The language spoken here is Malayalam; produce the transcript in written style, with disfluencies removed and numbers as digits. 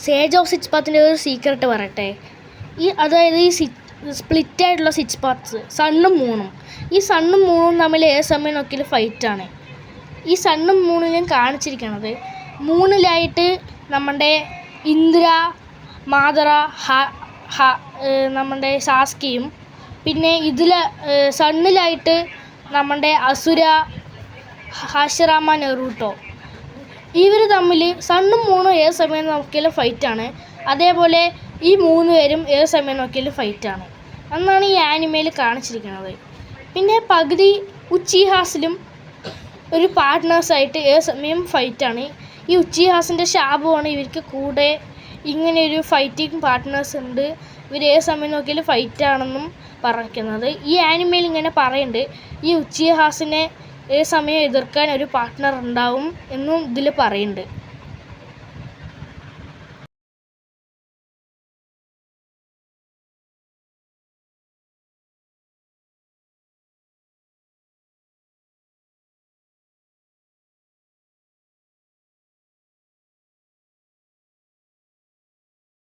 സേജ് ഓഫ് സിക്സ് പാത്തിൻ്റെ ഒരു സീക്രട്ട് പറയട്ടെ. അതായത് ഈ സ്പ്ലിറ്റ് ആയിട്ടുള്ള സിക്സ് പാത്ത്സ് സണ്ണും മൂണും, ഈ സണ്ണും മൂണും തമ്മിൽ ഏത് സമയം നോക്കിയാലും ഫൈറ്റാണ്. ഈ സണ്ണും മൂണും ഞാൻ കാണിച്ചിരിക്കണത് മൂണിലായിട്ട് നമ്മുടെ ഇന്ദ്ര, മാതറ, നമ്മുടെ സാസ്കിയും, പിന്നെ ഇതിൽ സണ്ണിലായിട്ട് നമ്മുടെ അസുര, ഹാഷിറാമ, നെറൂട്ടോ. ഇവർ തമ്മിൽ സണ്ണും മൂണും ഏത് സമയം നോക്കിയാലും ഫൈറ്റാണ്. അതേപോലെ ഈ മൂന്ന് പേരും ഏത് സമയം നോക്കിയാലും ഫൈറ്റാണ് എന്നാണ് ഈ ആനിമയിൽ കാണിച്ചിരിക്കുന്നത്. പിന്നെ പകുതി ഉച്ചിഹാസിലും ഒരു പാർട്ട്നേഴ്സായിട്ട് ഏത് സമയം ഫൈറ്റാണ്. ഈ ഉച്ചിഹാസിൻ്റെ ശാപമാണ് ഇവർക്ക് കൂടെ ഇങ്ങനെയൊരു ഫൈറ്റിംഗ് പാർട്ട്നേഴ്സ് ഉണ്ട്, ഇവർ ഏത് സമയം നോക്കിയാലും ഫൈറ്റാണെന്നും പറയുന്നത്. ഈ ആനിമയിൽ ഇങ്ങനെ പറയുന്നുണ്ട്, ഈ ഉച്ചിഹാസിനെ ഏത് സമയം എതിർക്കാൻ ഒരു പാർട്ട്ണർ ഉണ്ടാവും എന്നും ഇതിൽ പറയുന്നുണ്ട്.